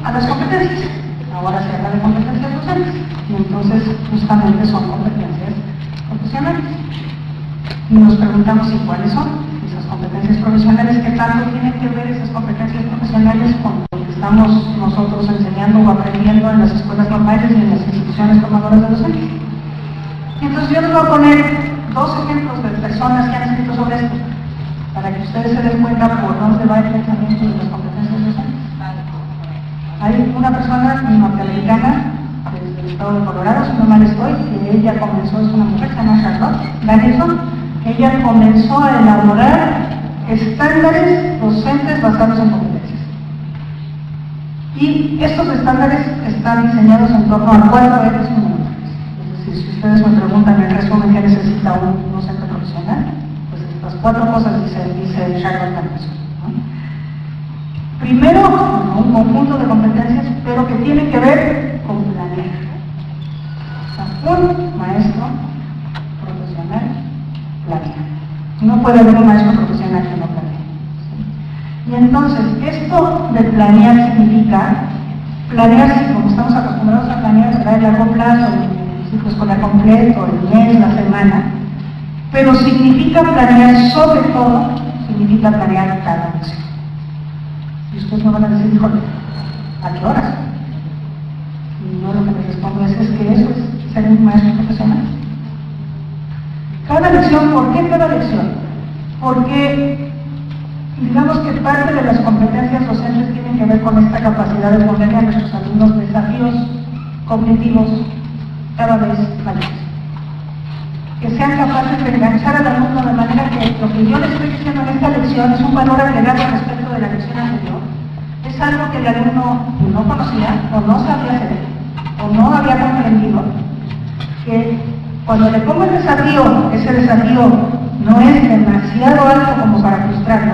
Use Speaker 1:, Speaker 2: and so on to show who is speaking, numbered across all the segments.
Speaker 1: a las competencias. Ahora se habla de competencias docentes, y entonces justamente son competencias profesionales. Y nos preguntamos si cuáles son esas competencias profesionales, qué tanto tienen que ver esas competencias profesionales con lo que estamos nosotros enseñando o aprendiendo en las escuelas normales y en las instituciones formadoras de docentes. Entonces yo les voy a poner dos ejemplos de personas que han escrito sobre esto, para que ustedes se den cuenta por dónde va el pensamiento de las competencias docentes. Hay una persona norteamericana desde el estado de Colorado, si no mal estoy, que ella comenzó, es una mujer, se llama Charlotte Danielson, que ella comenzó a elaborar estándares docentes basados en competencias. Y estos estándares están diseñados en torno a 4 ejes fundamentales. Es decir, si ustedes me preguntan en resumen qué necesita un docente profesional, pues estas 4 cosas dice Charlotte Danielson, ¿no? Primero, un conjunto de competencias, pero que tienen que ver con planear. O sea, un maestro profesional planea. No puede haber un maestro profesional que no planee. Y entonces, esto de planear significa planear, como estamos acostumbrados a planear, será el largo plazo, el ciclo escolar completo, el mes, la semana, pero significa planear, sobre todo, significa planear cada lección. Y ustedes me van a decir, híjole, ¿a qué horas? Y yo lo que les respondo es que eso es ser un maestro profesional. Cada lección, ¿por qué cada lección? Porque digamos que parte de las competencias docentes tienen que ver con esta capacidad de ponerle a nuestros alumnos desafíos cognitivos cada vez mayores. Que sean capaces de enganchar al alumno de manera que lo que yo le estoy diciendo en esta lección es un valor agregado respecto de la lección anterior. Es algo que el alumno no conocía, o no sabía hacer, o no había comprendido, que cuando le pongo el desafío, ese desafío no es demasiado alto como para frustrarlo,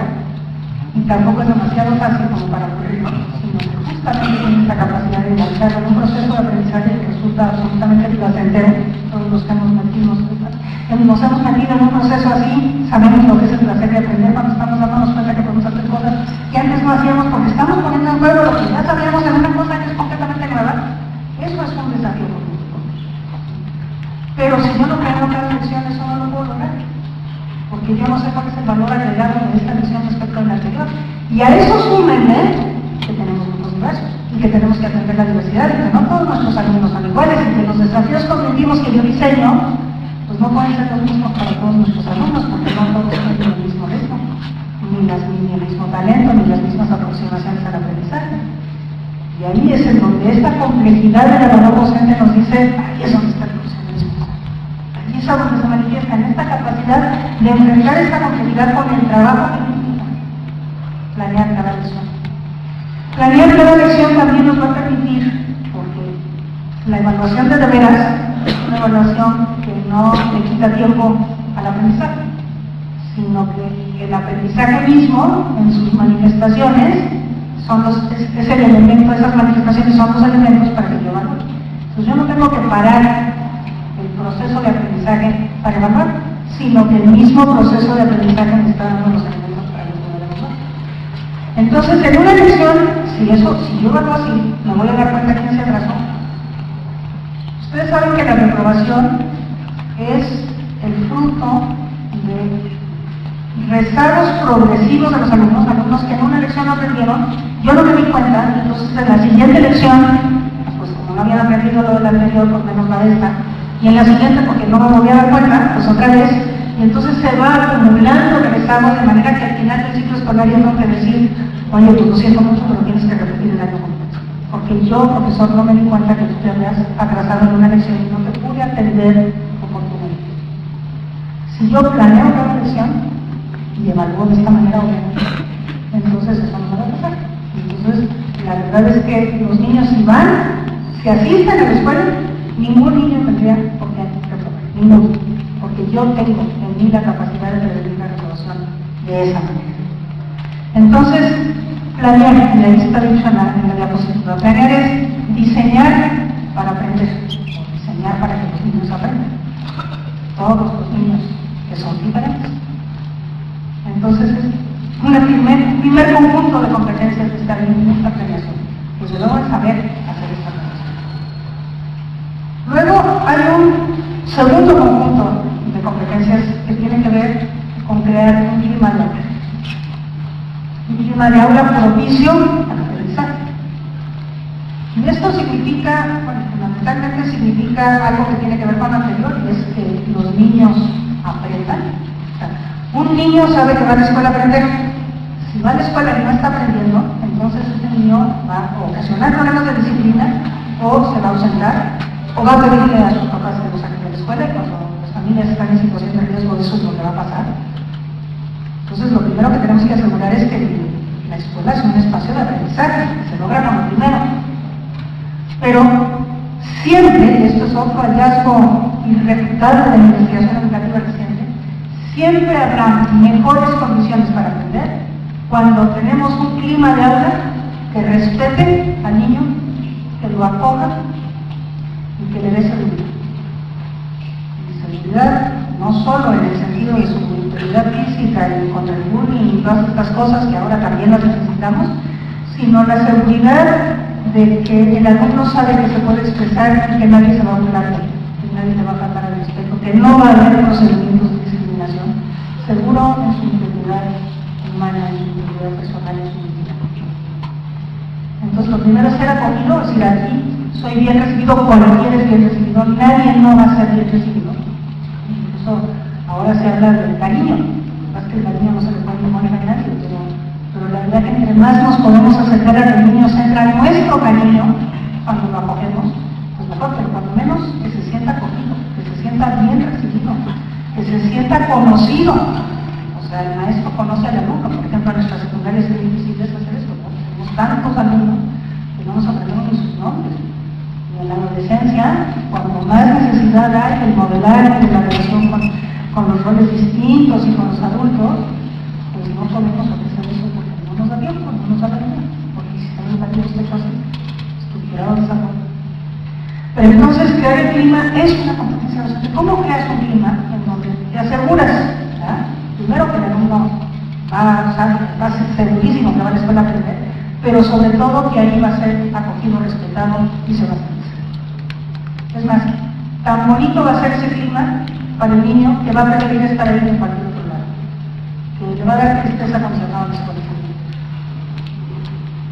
Speaker 1: y tampoco es demasiado fácil como para aburrirlo, sino que justamente tiene esta capacidad de engancharlo en un proceso de aprendizaje que resulta absolutamente placentero. Todos los que nos hemos metido en un proceso así, sabemos lo que es el placer de aprender cuando estamos dándonos cuenta que podemos hacer cosas que antes no hacíamos porque estamos poniendo en juego lo que ya sabíamos en una cosa que es completamente nueva. Eso es un desafío cognitivo. Pero si yo no creo cada lección, eso no lo puedo lograr, porque yo no sé cuál es el valor agregado de esta lección respecto a la anterior. Y a eso súmenle que tenemos grupos diversos y que tenemos que atender la diversidad y que no todos nuestros alumnos son iguales y que los desafíos cognitivos que yo diseño pues no pueden ser los mismos para todos nuestros alumnos, porque no todos tienen el mismo ritmo, ni el mismo talento, ni las mismas aproximaciones al aprendizaje. Y ahí es en donde esta complejidad de la labor docente nos dice, ahí es donde está el profesionalismo. Ahí es donde se manifiesta, en esta capacidad de enfrentar esta complejidad con el trabajo que implica planear cada lección. Planear cada lección también nos va a permitir, porque la evaluación de veras es una evaluación que no le quita tiempo al aprendizaje, sino que el aprendizaje mismo, en sus manifestaciones, es el elemento, esas manifestaciones son los elementos para que yo evalúe. Entonces yo no tengo que parar el proceso de aprendizaje para evaluar, sino que el mismo proceso de aprendizaje me está dando los elementos para que yo evalúe. Entonces, en una lección, si yo evalúo así, me voy a dar cuenta quién se atrasó. Ustedes saben que la reprobación es el fruto de rezagos progresivos de los alumnos que en una lección no aprendieron. Yo no me di cuenta, entonces en la siguiente lección, pues como no habían aprendido lo de la anterior, pues menos la de esta, y en la siguiente, porque no me voy a dar cuenta, pues otra vez, y entonces se va acumulando rezagos de manera que al final del ciclo escolar yo tengo que decir, oye, pues lo siento mucho, pero tienes que repetir el año completo. Porque yo, profesor, no me di cuenta que tú te habías atrasado en una lección y no te pude atender oportunamente. Si yo planeo cada lección y evalúo de esta manera, obviamente, entonces eso no me va a pasar. Entonces, la verdad es que los niños si asisten a la escuela, ningún niño tendría por qué reprobar, ninguno. Porque yo tengo en mí la capacidad de prevenir la reprobación de esa manera. Entonces, planear, y ahí está dicho en la diapositiva, planear es diseñar para aprender, o diseñar para que los niños aprendan. Todos los niños que son diferentes. Entonces es un primer conjunto de competencias que está en esta planeación. desde luego es saber hacer esta cosa. Luego hay un segundo conjunto de competencias que tiene que ver con crear un clima de aula. Un clima de aula propicio al aprendizaje. Y esto significa, bueno, fundamentalmente significa algo que tiene que ver con lo anterior, y es que los niños aprendan. O sea, un niño sabe que va a la escuela a aprender. Si va a la escuela y no está aprendiendo, entonces ese niño va a ocasionar problemas de disciplina, o se va a ausentar, o va a pedirle a sus papás que lo saquen de la escuela, y cuando las familias están en situación de riesgo, eso es lo que va a pasar. Entonces, lo primero que tenemos que asegurar es que la escuela es un espacio de aprendizaje, que se logra con lo primero. Pero siempre, y esto es otro hallazgo irrefutable de la investigación educativa reciente, siempre habrá mejores condiciones para aprender cuando tenemos un clima de aula que respete al niño, que lo acoja y que le dé seguridad. Y seguridad no solo en el sentido de su integridad física y contra el bullying y todas estas cosas que ahora también las necesitamos, sino la seguridad de que el alumno sabe que se puede expresar y que nadie se va a burlar de él, que nadie le va a faltar al respeto, que no va a haber procedimientos de discriminación, seguro en su integridad humana, en su integridad personal, en su vida. Entonces, lo primero es ser acogido, es decir, aquí soy bien recibido, cualquiera es bien recibido, nadie no va a ser bien recibido. Incluso ahora se habla del cariño, más que el cariño no se le puede poner a nadie, pero la verdad que entre más nos podemos acercar a que el niño centra nuestro cariño cuando lo acogemos, pues mejor, pero cuando menos que se sienta acogido, que se sienta bien recibido, que se sienta conocido. O sea, el maestro conoce al alumno. Por ejemplo, en nuestras secundarias es difícil hacer eso, ¿no? Tenemos tantos alumnos que no nos aprendemos ni sus nombres. Y en la adolescencia, cuando más necesidad hay del modelar y de la relación con los roles distintos y con los adultos, pues no podemos ofrecer eso porque no nos da tiempo, no nos da tiempo, porque el sistema educativo está así, estructurado de esa forma. Pero entonces crear el clima es una competencia docente. ¿Cómo creas un clima en donde te aseguras, ¿verdad? Primero que el alumno va a ser segurísimo que va a la escuela a aprender, pero sobre todo que ahí va a ser acogido, respetado y se va a hacer? Es más, tan bonito va a ser ese clima para el niño que va a preferir estar ahí en cualquier otro lado, que le va a dar tristeza condicionada a la escuela.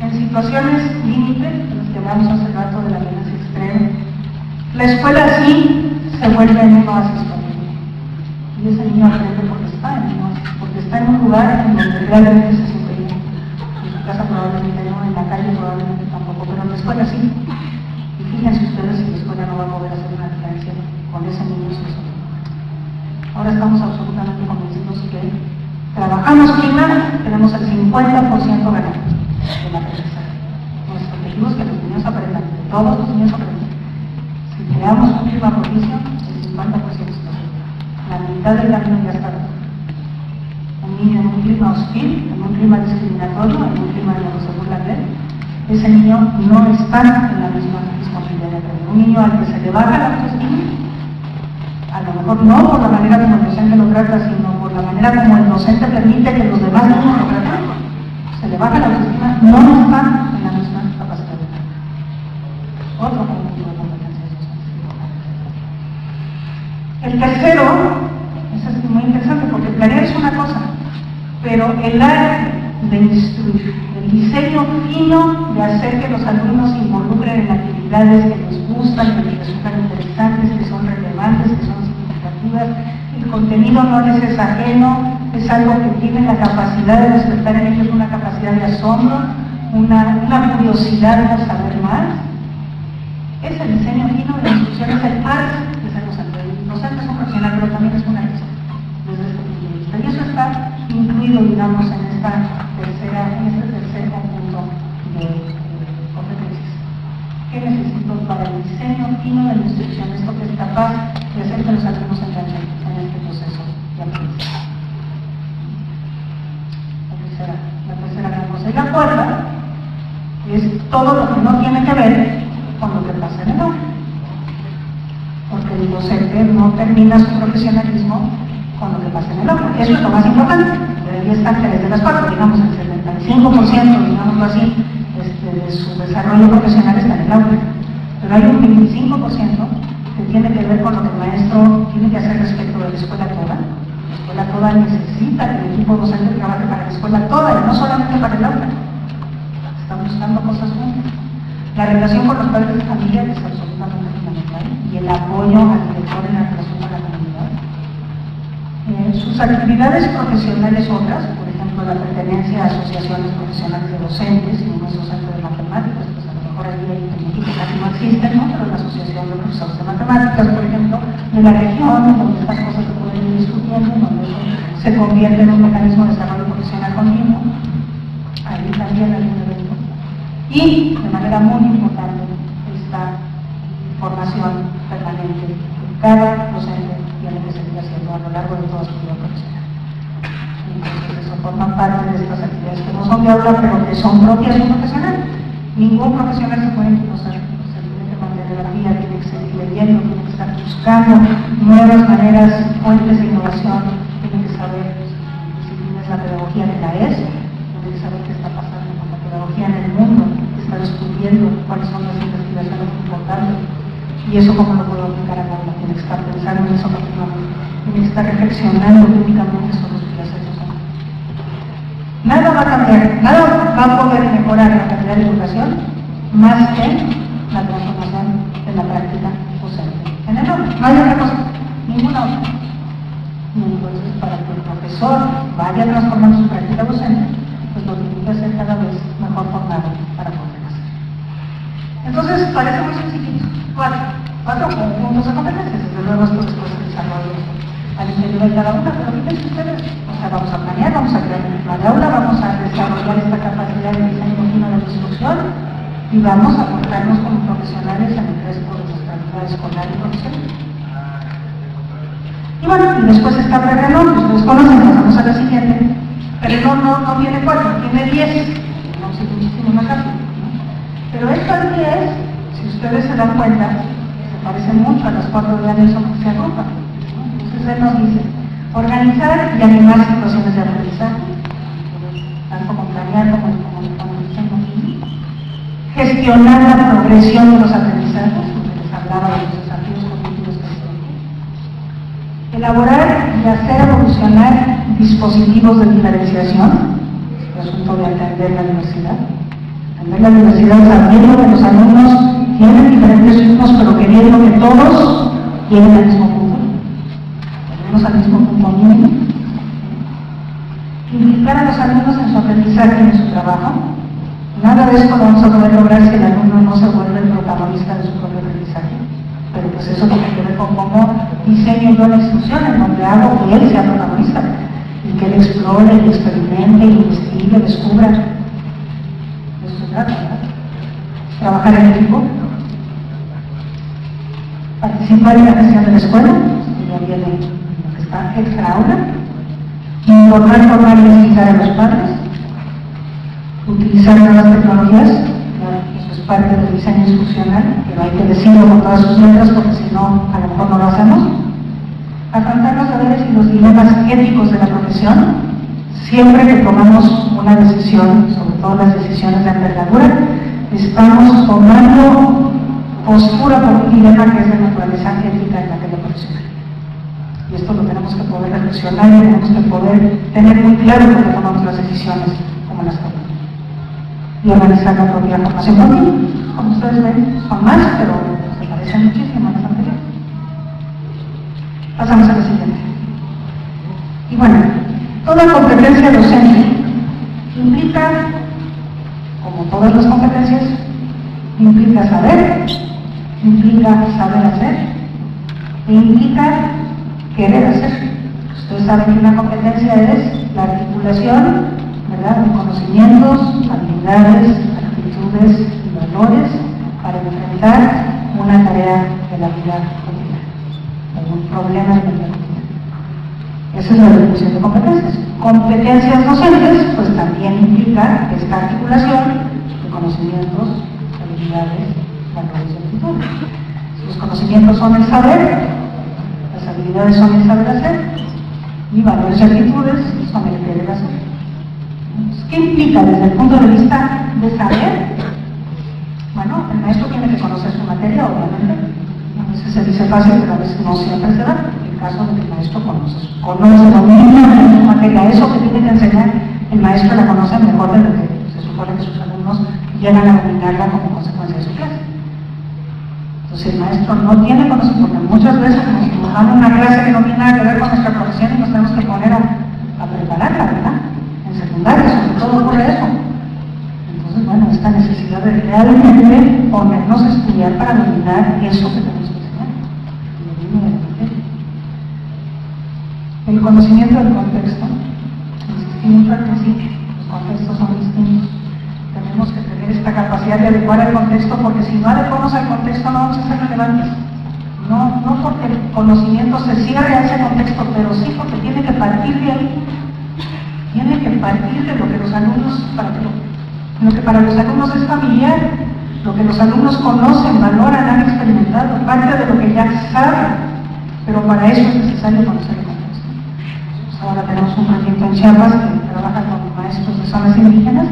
Speaker 1: En situaciones límite, en las que hablamos hace rato de la violencia extrema, la escuela sí se vuelve en un oasis para el niño. Y ese niño aprende porque está en un oasis, porque está en un lugar en donde realmente se siente bien. En su casa probablemente no, en la calle probablemente tampoco, pero en la escuela sí. Y fíjense ustedes si la escuela no va a poder hacer una diferencia con ese niño. Ahora estamos absolutamente convencidos que trabajamos clima, tenemos el 50% ganado de la aprendizaje. Nuestro objetivo es que los niños aprendan, que todos los niños aprendan. Si creamos un clima propicio, el 50% está. La mitad del camino ya está dado. Un niño en un clima hostil, en un clima discriminatorio, en un clima en donde se burlan de él, ese niño no está en la misma disponibilidad de aprender. Un niño al que se le baja la autoestima, a lo mejor no por la manera como el docente lo trata, sino por la manera como el docente permite que los demás niños lo traten, se le baja la autoestima, no están en la misma capacidad de tratar. Otro conjunto de competencias docentes. El tercero, eso es muy interesante porque planear es una cosa, pero el arte de instruir, el diseño fino de hacer que los alumnos se involucren en actividades que les gustan, que les resultan interesantes, que son relevantes, que son significativas, el contenido no les es ajeno, es algo que tiene la capacidad de despertar en ellos una capacidad de asombro, una curiosidad por saber más. Es el diseño fino de la instrucción, es el arte de ser docente. El docente es un profesional, pero también es un artista, desde este punto de vista. Y eso está incluido, digamos, en este tercer conjunto de competencias. ¿Qué necesito para el diseño fino de la instrucción? Esto que es capaz de hacer que los alumnos enganchen en este proceso de aprendizaje. La tercera gran cosa. Y la cuarta es todo lo que no tiene que ver con lo que pasa en el aula. Porque el docente no termina su profesionalismo con lo que pasa en el aula. Eso es lo más importante. Debería estar 3 de las 4, digamos el 75%, digámoslo así, de su desarrollo profesional está en el aula, pero hay un 25% que tiene que ver con lo que el maestro tiene que hacer respecto de la escuela toda. La escuela toda necesita que el equipo docente trabaje para la escuela toda y no solamente para el aula. Están buscando cosas juntas. La relación con los padres de familia es absolutamente fundamental y el apoyo al director en la relación con la comunidad. Sus actividades profesionales otras, por ejemplo, la pertenencia a asociaciones profesionales de docentes, si uno es docente de matemáticas, pues a lo mejor allí hay que casi no existen, ¿no? Pero la asociación de profesores de matemáticas, por ejemplo, de la región, donde estas cosas se pueden ir discutiendo, donde eso se convierte en un mecanismo de desarrollo profesional continuo, ahí también hay un evento. Y, de manera muy importante, esta formación permanente que cada docente tiene que seguir haciendo a lo largo de toda su vida profesional. Entonces, eso forma parte de estas actividades que no son de aula, pero que son propias de un profesional. Ningún profesional se puede imposar, se tiene que mantener la vía, tiene que seguir leyendo, tiene que estar buscando nuevas maneras, fuentes de innovación, tiene que saber si tienes la pedagogía de la ES, tiene que saber qué está pasando con la pedagogía en el mundo, está descubriendo cuáles son las investigaciones importantes y eso cómo lo puedo aplicar a la aula. Tiene que estar pensando en eso continuamente, tiene que estar reflexionando únicamente sobre sus clases docentes. Nada va a cambiar, nada va a poder mejorar la calidad de educación más que la transformación de la práctica docente en el aula. No hay otra cosa, ninguna otra. Y entonces, para que el profesor vaya transformando su práctica docente, pues lo tiene que hacer cada vez mejor formado para poder hacer. Entonces, parece muy sencillito. Cuatro puntos de competencias. Desde luego, esto después se desarrolla al interior de cada una, pero fíjense ustedes, o sea, vamos a planear, vamos a crear un plan de aula, vamos a desarrollar esta capacidad de diseño continuo de la instrucción y vamos a mostrarnos como profesionales en el resto de nuestra vida escolar y profesional. Y bueno, y después está Prereloj, que ustedes conocen, pasamos a la siguiente. Pero no tiene 4, tiene 10. No sé muchísimo más rápido, ¿no? Pero estas 10, si ustedes se dan cuenta, se parecen mucho a las 4 de Anderson que se agrupan, ¿no? Entonces él nos dice, organizar y animar situaciones de aprendizaje, tanto con planear como diseño aquí. Gestionar la progresión de los aprendizajes, porque les hablaba de los desafíos cognitivos que se tienen. Elaborar y hacer evolucionar dispositivos de diferenciación, el asunto de entender la diversidad. Entender la diversidad sabiendo que los alumnos tienen diferentes ritmos, pero queriendo que todos lleguen al mismo punto. Lleguemos al mismo punto mínimo. Implicar a los alumnos en su aprendizaje y en su trabajo. Nada de esto lo vamos a poder lograr si el alumno no se vuelve el protagonista de su propio aprendizaje. Pero pues eso tiene que ver con cómo diseño yo la instrucción, en donde hago que él sea protagonista. Y que él explore, y experimente, y investigue, descubra. Eso se trata, ¿verdad? Trabajar en equipo. Participar en la gestión de la escuela, que ya viene lo que está extra aula. Informar, formar y explicar a los padres. Utilizar nuevas tecnologías, eso es parte del diseño instruccional, pero hay que decirlo con todas sus letras porque si no, a lo mejor no lo hacemos. Afrontar los deberes y los dilemas éticos de la profesión, siempre que tomamos una decisión, sobre todo las decisiones de envergadura, estamos tomando postura por un dilema que es de naturaleza ética en aquella profesional. Y esto lo tenemos que poder reflexionar y tenemos que poder tener muy claro cuando tomamos las decisiones como las tomamos. Y organizar la propia formación continua. Como ustedes ven, son más, pero se parecen muchísimo a las anteriores. Pasamos a la siguiente. Y bueno, toda competencia docente implica, como todas las competencias, implica saber, implica saber hacer, e implica querer hacer. Ustedes saben que una competencia es la articulación, ¿verdad?, de conocimientos, habilidades, actitudes y valores para enfrentar una tarea de la vida cotidiana, algún problema de la vida cotidiana. Esa es la definición de competencias. Competencias docentes, pues también implica esta articulación de conocimientos, habilidades, valores y actitudes. Los conocimientos son el saber, las habilidades son el saber hacer, y valores y actitudes son el querer hacer. ¿Qué implica desde el punto de vista de saber? Bueno, el maestro tiene que conocer su materia, obviamente. A veces se dice fácil, pero a veces no siempre se da. En el caso de que el maestro domina su materia, eso que tiene que enseñar, el maestro la conoce mejor de lo que se supone que sus alumnos llegan a dominarla como consecuencia de su clase. Entonces el maestro no tiene conocimiento, porque muchas veces nos dan una clase que no tiene nada que ver con nuestra profesión y nos tenemos que poner a prepararla, ¿verdad? En secundaria, sobre todo ocurre eso. Entonces, bueno, esta necesidad de realmente ponernos a estudiar para dominar eso que tenemos que enseñar. El conocimiento del contexto. Insistimos al principio, los contextos son distintos. Tenemos que tener esta capacidad de adecuar el contexto, porque si no adecuamos al contexto no vamos a ser relevantes. No porque el conocimiento se cierre a ese contexto, pero sí porque tiene que partir de ahí. Tiene que partir de lo que los alumnos, lo que para los alumnos es familiar, lo que los alumnos conocen, valoran, han experimentado, parte de lo que ya saben, pero para eso es necesario conocer el contexto. Pues ahora tenemos un proyecto en Chiapas que trabaja con maestros de zonas indígenas,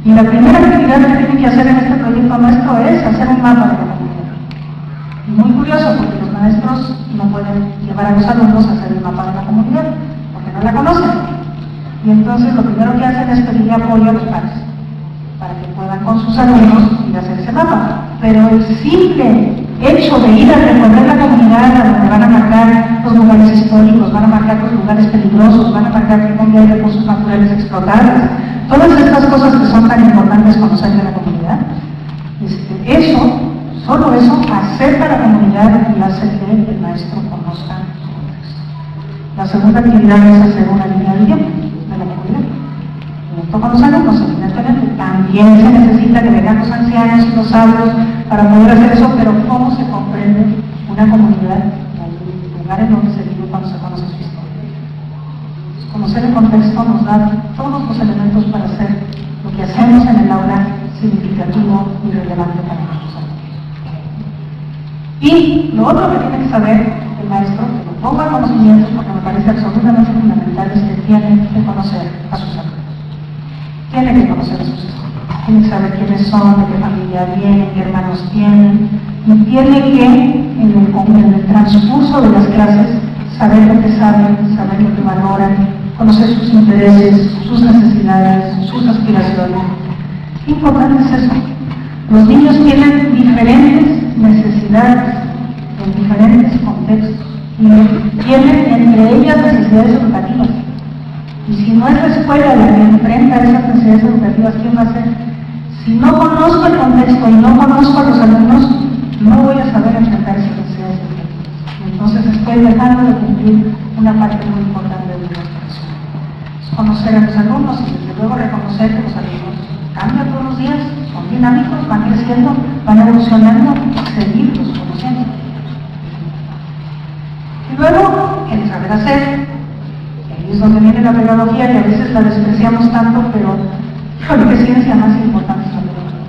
Speaker 1: y la primera actividad que tienen que hacer en este proyecto nuestro es hacer un mapa de la comunidad. Y muy curioso, porque los maestros no pueden llevar a los alumnos a hacer el mapa de la comunidad, porque no la conocen. Y entonces lo primero que hacen es pedirle apoyo a los padres, para que puedan con sus alumnos ir a hacer ese mapa. Pero el simple hecho de ir a recorrer la comunidad, a donde van a marcar los lugares históricos, van a marcar los lugares peligrosos, van a marcar que donde hay recursos naturales explotados, todas estas cosas que son tan importantes conocer de la comunidad, solo eso acerca a la comunidad y hace que el maestro conozca su contexto. La segunda actividad es hacer una línea de tiempo de la comunidad. Junto con los alumnos, evidentemente, también se necesita que vengan los ancianos y los sabios para poder hacer eso, pero ¿cómo se comprende una comunidad, el lugar en donde se vive cuando se conoce su historia? Pues conocer el contexto nos da todos los elementos para hacer lo que hacemos en el aula significativo y relevante para nuestros alumnos. Y lo otro que tiene que saber el maestro, que lo ponga conocimiento, porque me parece absolutamente fundamental, es que tiene que conocer a sus alumnos. Tiene que conocer a sus hijos, tiene que saber quiénes son, de qué familia vienen, qué hermanos tienen, y tiene que, en el transcurso de las clases, saber lo que saben, saber lo que valoran, conocer sus intereses, sus necesidades, sus aspiraciones. Qué importante es eso. Los niños tienen diferentes necesidades en diferentes contextos y tienen entre ellas necesidades educativas. Y si no es la escuela la que enfrenta esas necesidades educativas, ¿quién va a hacer? Si no conozco el contexto y no conozco a los alumnos, no voy a saber enfrentar esas necesidades educativas. Entonces estoy dejando de cumplir una parte muy importante de nuestra profesión. Es conocer a los alumnos y desde luego reconocer que los alumnos cambian todos los días, son dinámicos, van creciendo, van evolucionando, seguirlos conociendo. Y luego, el saber hacer. Ahí es donde viene la pedagogía, que a veces la despreciamos tanto, pero qué ciencia más importante es la pedagogía.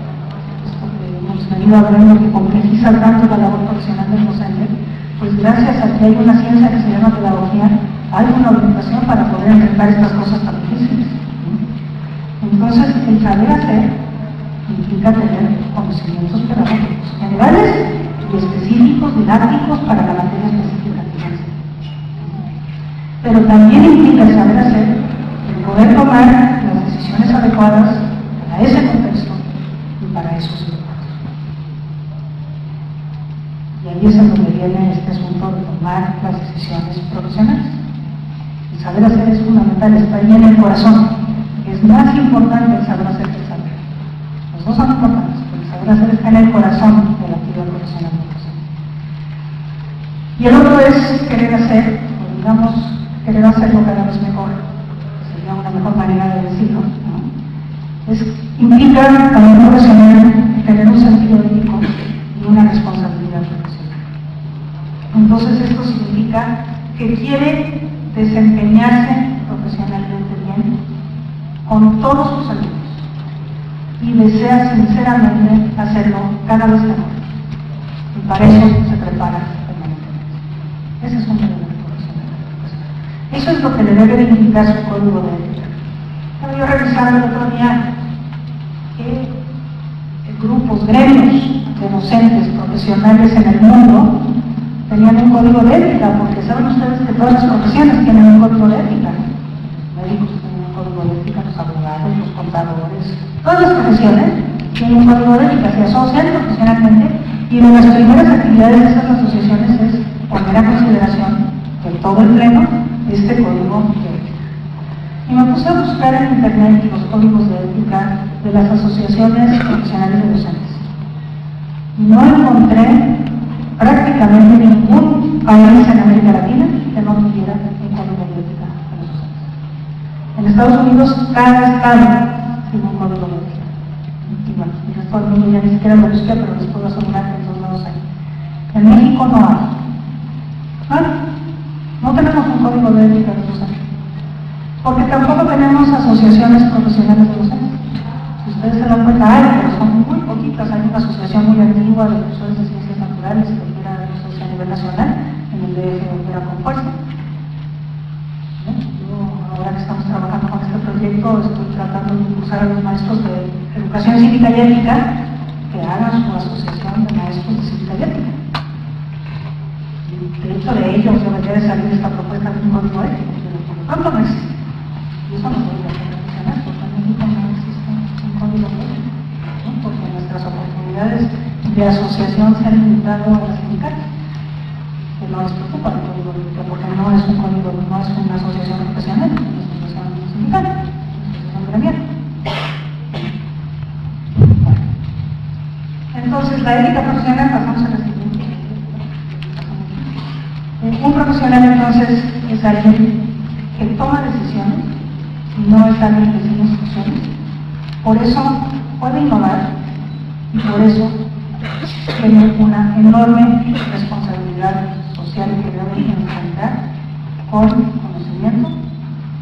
Speaker 1: Esto que hemos venido hablando, que complejiza tanto la labor profesional del docente, pues gracias a que hay una ciencia que se llama pedagogía, hay una orientación para poder enfrentar estas cosas tan difíciles. Entonces, el saber hacer implica tener conocimientos pedagógicos generales y específicos, didácticos para la materia específica que se enseña. Pero también implica el saber hacer, el poder tomar las decisiones adecuadas para ese contexto y para esos alumnos. Y ahí es donde viene este asunto de tomar las decisiones profesionales. El saber hacer es fundamental, está ahí en el corazón. Es más importante el saber hacer que el saber. Los dos son importantes, pero el saber hacer está en el corazón de la actividad profesional del docente. Y el otro es querer hacer, o digamos, querer hacerlo cada vez mejor, que sería una mejor manera de decirlo, ¿no? Implica a un profesional tener un sentido ético y una responsabilidad profesional. Entonces esto significa que quiere desempeñarse profesionalmente bien con todos sus alumnos y desea sinceramente hacerlo cada vez mejor. Y para eso se prepara permanentemente. Ese es un elemento profesional. Eso es lo que le debe de indicar su código de ética. Estaba yo revisando el otro día que el grupo grupos, gremios de docentes profesionales en el mundo tenían un código de ética, porque saben ustedes que todas las profesiones tienen un código de ética, ¿no? Los médicos tienen un código de ética, los abogados, los contadores, todas las profesiones tienen un código de ética, se asocian profesionalmente, y una de las primeras actividades de esas asociaciones es poner a consideración de todo el pleno este código de ética. Y me puse a buscar en internet los códigos de ética de las asociaciones profesionales de docentes. Y no encontré prácticamente ningún país en América Latina que no tuviera un código de ética de los docentes. En Estados Unidos, cada estado tiene un código de ética. Y bueno, el resto del mundo ya ni siquiera lo busqué, pero les puedo asegurar que en todos lados hay. En México no hay. No tenemos un código de ética de los docentes. Porque tampoco tenemos asociaciones profesionales de docentes. Si ustedes se dan cuenta, hay, pero son muy poquitas. Hay una asociación muy antigua de profesores de ciencias naturales que opera a nivel nacional, en el DF opera con fuerza. Yo, ahora que estamos trabajando con este proyecto, estoy tratando de impulsar a los maestros de educación cívica y ética que hagan su asociación de maestros de cívica y ética. Y de hecho de ellos debería de salir esta propuesta de un código ético, pero por lo tanto no existe. Y eso no debería ser profesional, porque en México no existe un código ético, ¿no? Porque nuestras oportunidades de asociación se han limitado a las sindicales, que no les preocupa el código ético, porque no es un código, no es una asociación profesional, es una asociación sindical, es una asociación gremial. Bueno. Entonces, la ética profesional, pasamos a la siguiente. Un profesional entonces es alguien que toma decisiones, no es alguien que sigue instrucciones, por eso puede innovar y por eso tiene una enorme responsabilidad social que debe enfrentar con conocimiento,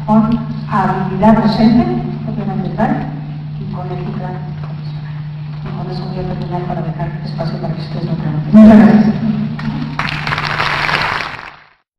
Speaker 1: con habilidad docente, propiamente tal, y con ética profesional. Y con eso voy a terminar para dejar espacio para que ustedes me pregunten. Muchas gracias.